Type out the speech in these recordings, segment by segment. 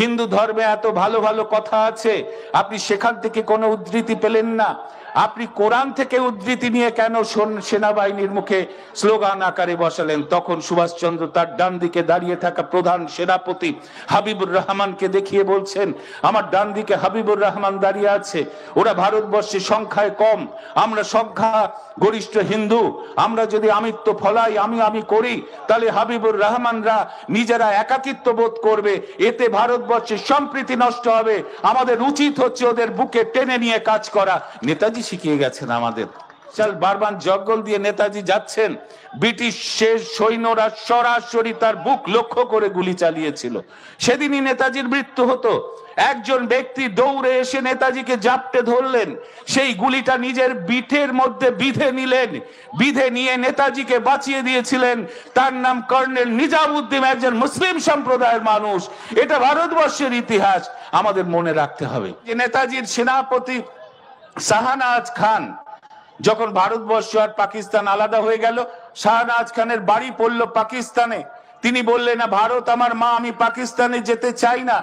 হিন্দু ধর্মে এত ভালো ভালো কথা আছে, আপনি সেখান থেকে কোনো উদ্ধৃতি পেলেন না। আপনি কোরআন থেকে উদ্ধৃতি নিয়ে কেন সেনাবাহিনীর মুখে স্লোগান আকারে বসালেন? তখন সুভাষচন্দ্র তার ডান দিকে দাঁড়িয়ে থাকা প্রধান সেনাপতি হাবিবুর রহমানকে দেখিয়ে বলছেন, আমার ডান দিকে হাবিবুর রহমান দাঁড়িয়ে আছে, ওরা ভারতবর্ষে সংখ্যায় কম, আমরা সংখ্যা গরিষ্ঠ হিন্দু, আমরা যদি আমিত্ব ফলাই, আমি করি, তাহলে হাবিবুর রহমানরা নিজেরা একাকিত্ব বোধ করবে, এতে ভারতবর্ষের সম্প্রীতি নষ্ট হবে, আমাদের উচিত হচ্ছে ওদের বুকে টেনে নিয়ে কাজ করা। নেতাজি শিখিয়ে গেছেন আমাদের। বারবার জঙ্গল দিয়ে নেতাজি যাচ্ছেন, ব্রিটিশের সৈন্যরা সরাসরি তার বুক লক্ষ্য করে গুলি চালিয়েছিল। সেদিনই নেতাজির মৃত্যু হতো। একজন ব্যক্তি দৌড়ে এসে নেতাজিকে জাপটে ধরলেন, সেই গুলিটা নিজের পিঠের মধ্যে বিঁধে নিলেন, বিঁধে নিয়ে নেতাজিকে বাঁচিয়ে দিয়েছিলেন। তার নাম কর্নেল নিজামউদ্দিন, একজন মুসলিম সম্প্রদায়ের মানুষ। এটা ভারতবর্ষের ইতিহাস, আমাদের মনে রাখতে হবে। যে নেতাজির সেনাপতি শাহনাজ খান, যখন ভারতবর্ষ আর পাকিস্তান আলাদা হয়ে গেল, শাহনাজ খানের বাড়ি পড়ল পাকিস্তানে। তিনি বললেন, না ভারত আমার মা, আমি পাকিস্তানে যেতে চাই না।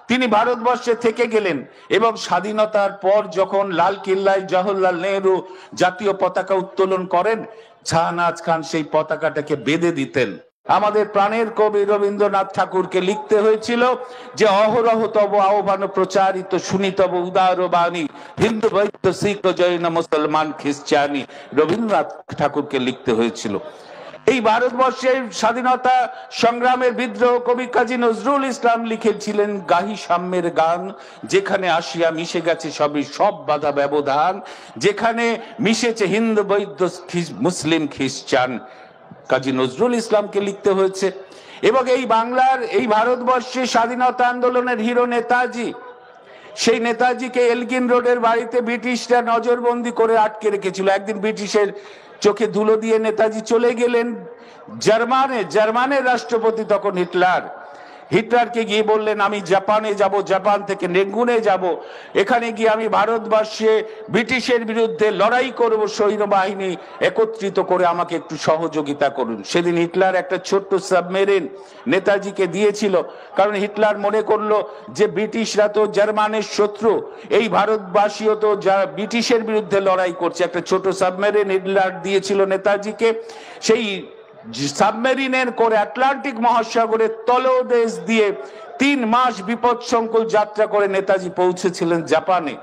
তিনি ভারতবর্ষে থেকে গেলেন এবং স্বাধীনতার পর যখন লাল কেল্লায় জওহরলাল নেহরু জাতীয় পতাকা উত্তোলন করেন, শাহনাজ খান সেই পতাকাটাকে বেঁধে দিতেন। আমাদের প্রাণের কবি রবীন্দ্রনাথ ঠাকুরকে লিখতে হয়েছিল যে অহরহ তব আহ্বান প্রচারিত শুনিতব উদার বাণী, হিন্দু বৌদ্ধ শিখ জৈন মুসলমান খ্রিস্টানি। রবীন্দ্রনাথ ঠাকুরকে লিখতে হয়েছিল। এই ভারতবর্ষের স্বাধীনতা সংগ্রামের বিদ্রোহ কবি কাজী নজরুল ইসলাম লিখেছিলেন, গাহি সাম্যের গান, যেখানে আসিয়া মিশে গেছে সবই, সব বাধা ব্যবধান, যেখানে মিশেছে হিন্দু বৌদ্ধ মুসলিম খ্রিস্টান। কাজী নজরুল ইসলামকে লিখতে হয়েছে। এবং এই বাংলার, এই ভারতবর্ষের স্বাধীনতা আন্দোলনের হিরো নেতাজি, সেই নেতাজিকে এলগিন রোডের বাড়িতে ব্রিটিশরা নজরবন্দি করে আটকে রেখেছিল। একদিন ব্রিটিশের চোখে ধুলো দিয়ে নেতাজি চলে গেলেন জার্মানের রাষ্ট্রপতি তখন হিটলারকে গিয়ে বললেন, আমি জাপানে যাব, জাপান থেকে রেঙ্গুনে যাব, এখানে গিয়ে আমি ভারতবর্ষে ব্রিটিশের বিরুদ্ধে লড়াই করব, সৈন্যবাহিনী একত্রিত করে আমাকে একটু সহযোগিতা করুন। সেদিন হিটলার একটা ছোট্ট সাবমেরিন নেতাজিকে দিয়েছিল, কারণ হিটলার মনে করলো যে ব্রিটিশরা তো জার্মানের শত্রু, এই ভারতবাসীও তো ব্রিটিশের বিরুদ্ধে লড়াই করছে। একটা ছোট সাবমেরিন হিটলার দিয়েছিল নেতাজিকে। সেই সাবমেরিনের করে আটলান্টিক মহাসাগরের তলদেশ দিয়ে 3 মাস বিপদসংকুল যাত্রা করে নেতাজি পৌঁছেছিলেন জাপানে।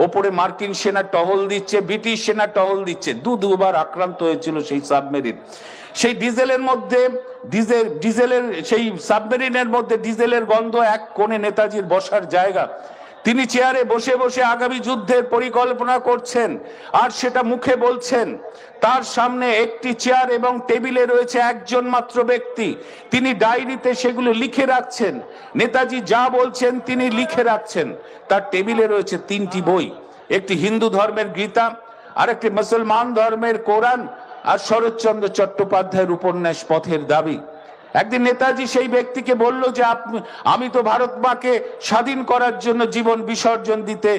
ওপরে মার্কিন সেনা টহল দিচ্ছে, ব্রিটিশ সেনা টহল দিচ্ছে। দুবার আক্রান্ত হয়েছিল সেই সাবমেরিন। সেই সেই সাবমেরিনের মধ্যে ডিজেলের গন্ধ, এক কোণে নেতাজির বসার জায়গা। তিনি চেয়ারে বসে বসে আগামী যুদ্ধের পরিকল্পনা করছেন আর সেটা মুখে বলছেন। তার সামনে একটি চেয়ার এবং টেবিলে রয়েছে একজন মাত্র ব্যক্তি, তিনি ডায়েরিতে সেগুলো লিখে রাখছেন। নেতাজি যা বলছেন তিনি লিখে রাখছেন। তার টেবিলে রয়েছে 3টি বই, একটি হিন্দু ধর্মের গীতা, আর একটি মুসলমান ধর্মের কোরআন, আর শরৎচন্দ্র চট্টোপাধ্যায়ের উপন্যাস পথের দাবি। একদিন নেতাজি সেই ব্যক্তিকে বলল যে আমি তো ভারত মাকে স্বাধীন করার জন্য জীবন বিসর্জন দিতে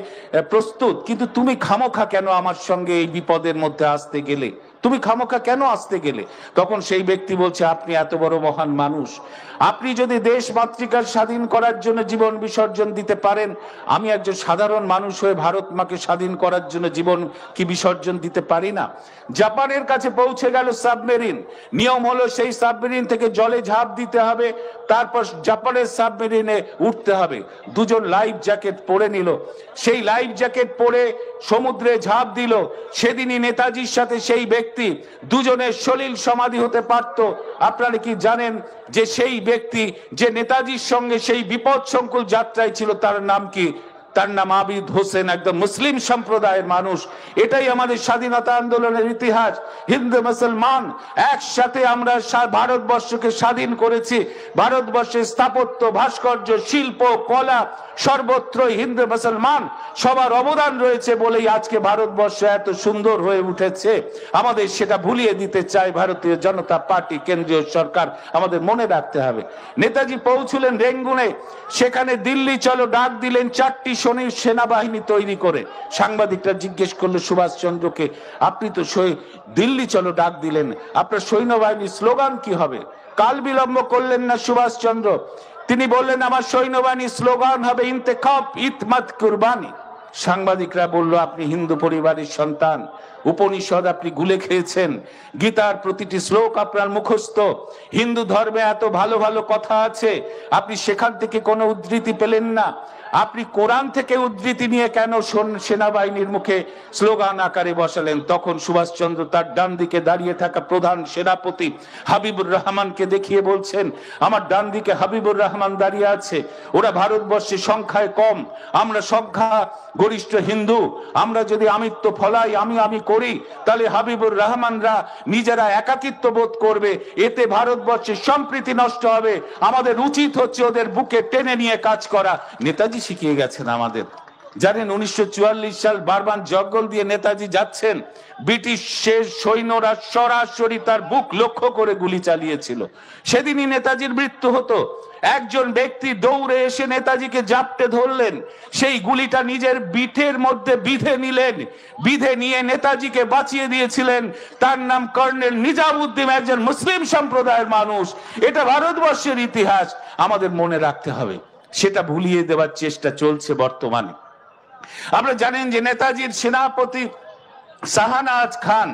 প্রস্তুত, কিন্তু তুমি খামোখা কেন আমার সঙ্গে এই বিপদের মধ্যে আসতে গেলে? তুমি খামোখা কেন আসতে গেলে? তখন সেই ব্যক্তি বলছে, আপনি এত বড় মহান মানুষ, আপনি যদি দেশ মাতৃকার স্বাধীন করার জন্য জীবন বিসর্জন দিতে পারেন, আমি একজন সাধারণ মানুষ হয়ে ভারত মাকে স্বাধীন করার জন্য জীবন কি বিসর্জন দিতে পারি না? জাপানের কাছে পৌঁছে গেল সাবমেরিন। নিয়ম হলো সেই সাবমেরিন থেকে জলে ঝাঁপ দিতে হবে, তারপর জাপানের সাবমেরিনে উঠতে হবে। দুজন লাইফ জ্যাকেট পরে নিল, সেই লাইফ জ্যাকেট পরে সমুদ্রে ঝাঁপ দিল। সেদিনই নেতাজির সাথে সেই ব্যক্তি, দুজনের সলিল সমাধি হতে পারত। আপনারা কি জানেন যে সেই ব্যক্তি যে নেতাজির সঙ্গে সেই বিপদ সংকুল যাত্রায় ছিল, তার নাম কি? তার নাম আবিদ হোসেন, একদম মুসলিম সম্প্রদায়ের মানুষ। এটাই আমাদের স্বাধীনতা আন্দোলনের ইতিহাস। হিন্দু মুসলমান একসাথে আমরা ভারতবর্ষকে স্বাধীন করেছি। ভারতবর্ষের স্থাপত্য, ভাস্কর্য, শিল্প, কলা সর্বত্রই হিন্দু মুসলমান সবার অবদান রয়েছে বলেই আজকে ভারতবর্ষ এত সুন্দর হয়ে উঠেছে। আমাদের সেটা ভুলিয়ে দিতে চায় ভারতীয় জনতা পার্টি, কেন্দ্রীয় সরকার। আমাদের মনে রাখতে হবে। নেতাজি পৌঁছলেন রেঙ্গুনে, সেখানে দিল্লি চলো ডাক দিলেন 4টি সেনাবাহিনী তৈরি করে। সাংবাদিকরা জিজ্ঞেস করলো সুভাষচন্দ্রকে, আপনি তো দিল্লি চলো ডাক দিলেন, আপনার সৈন্যবাহিনীর স্লোগান কি হবে? কাল বিলম্ব করলেন না সুভাষচন্দ্র। তিনি বললেন আমার সৈন্যবাহিনী স্লোগান হবে ইন্তেখাব ইতমাত কুরবানি। সাংবাদিকরা বলল আপনি হিন্দু পরিবারের সন্তান, উপনিষদ আপনি গুলে খেয়েছেন, গীতার প্রতিটি শ্লোক আপনার মুখস্থ, হিন্দু ধর্মে এত ভালো ভালো কথা আছে, আপনি সেখান থেকে কোনো উদ্ধৃতি পেলেন না, আপনি কোরআন থেকে উদ্ধৃতি নিয়ে কেন সেনাবাহিনীর মুখে স্লোগান আকারে বসালেন? তখন সুভাষচন্দ্র তার ডান দিকে দাঁড়িয়ে থাকা প্রধান সেনাপতি হাবিবুর রহমানকে দেখিয়ে বলছেন, আমার ডান দিকে হাবিবুর রহমান দাঁড়িয়ে আছে, ওরা ভারতবর্ষে সংখ্যায় কম, আমরা সংখ্যা গরিষ্ঠ হিন্দু, আমরা যদি আমিত্ব ফলাই আমি করি তাহলে হাবিবুর রহমানরা নিজেরা একাকিত্ব বোধ করবে, এতে ভারতবর্ষের সম্প্রীতি নষ্ট হবে, আমাদের উচিত হচ্ছে ওদের বুকে টেনে নিয়ে কাজ করা। নেতাজি শিখিয়ে গেছেন আমাদের। জানেন 1944 সাল বারবান জঙ্গল দিয়ে নেতাজি যাচ্ছেন, ব্রিটিশের সৈন্যরা সরাসরি তার বুক লক্ষ্য করে গুলি চালিয়েছিল, সেদিনই নেতাজির মৃত্যু হতো। একজন ব্যক্তি দৌড়ে এসে নেতাজিকে জাপটে ধরলেন, সেই গুলিটা নিজের বিটের মধ্যে বিধে নিলেন, বিধে নিয়ে নেতাজিকে বাঁচিয়ে দিয়েছিলেন। তার নাম কর্নেল নিজামউদ্দিন, একজন মুসলিম সম্প্রদায়ের মানুষ। এটা ভারতবর্ষের ইতিহাস, আমাদের মনে রাখতে হবে, সেটা ভুলিয়ে দেওয়ার চেষ্টা চলছে বর্তমানে। আপনারা জানেন যে নেতাজির সেনাপতি শাহনাজ খান,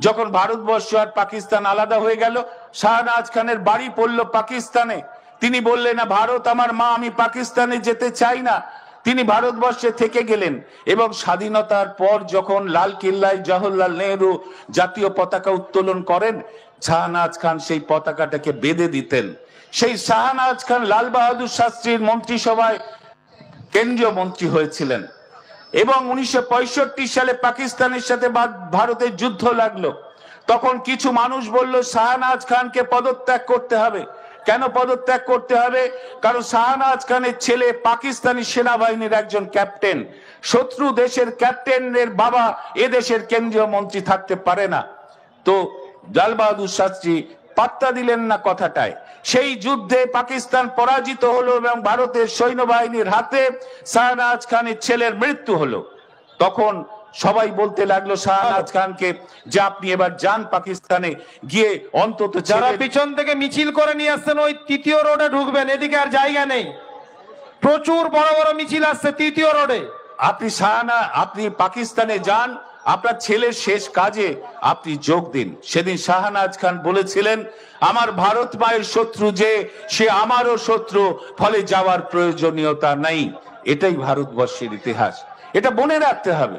যখন ভারতবর্ষ আর পাকিস্তান আলাদা হয়ে গেল, শাহনাজ খানের বাড়ি পড়ল পাকিস্তানে। তিনি বললেন না ভারত আমার মা, আমি পাকিস্তানে যেতে চাই না। তিনি ভারতবর্ষে থেকে গেলেন এবং স্বাধীনতার পর যখন লাল কিল্লায় জওহরলাল নেহরু জাতীয় পতাকা উত্তোলন করেন, শাহনাজ খান সেই পতাকাটাকে বেঁধে দিতেন। সেই শাহনাজ খান লাল বাহাদুর শাস্ত্রীর মন্ত্রিসভায় কেন্দ্রীয় মন্ত্রী হয়েছিলেন এবং 1965 সালে পাকিস্তানের সাথে ভারতের যুদ্ধ লাগলো। তখন কিছু মানুষ বলল শাহনাজ খানকে পদত্যাগ করতে হবে। কেন পদত্যাগ করতে হবে? কারণ শাহনাজ খানের ছেলে পাকিস্তানি সেনাবাহিনীর একজন ক্যাপ্টেন, শত্রু দেশের ক্যাপ্টেনের বাবা এদেশের কেন্দ্রীয় মন্ত্রী থাকতে পারে না। তো লাল বাহাদুর শাস্ত্রী পাত্তা দিলেন না কথাটায়। সেই যুদ্ধে পাকিস্তান পরাজিত হলো এবং ভারতের সৈন্যবাহিনীর হাতে শাহনাজ খানের ছেলের মৃত্যু হলো। তখন সবাই বলতে লাগলো শাহনাজ খানকে যে আপনি এবার যান পাকিস্তানে, গিয়ে অন্তত যারা পিছন থেকে মিছিল করে নিয়ে আসছেন ওই তৃতীয় রোডে ঢুকবেন, এদিকে আর জায়গা নেই, প্রচুর বড় বড় মিছিল আসছে তৃতীয় রোডে। আপনি পাকিস্তানে যান, আপনার ছেলের শেষ কাজে আপনি যোগ দিন। সেদিন শাহনাজ খান বলেছিলেন আমার ভারত মায়ের শত্রু যে, সে আমারও শত্রু, ফলে যাওয়ার প্রয়োজনীয়তা নাই। এটাই ভারতবর্ষের ইতিহাস, এটা মনে রাখতে হবে।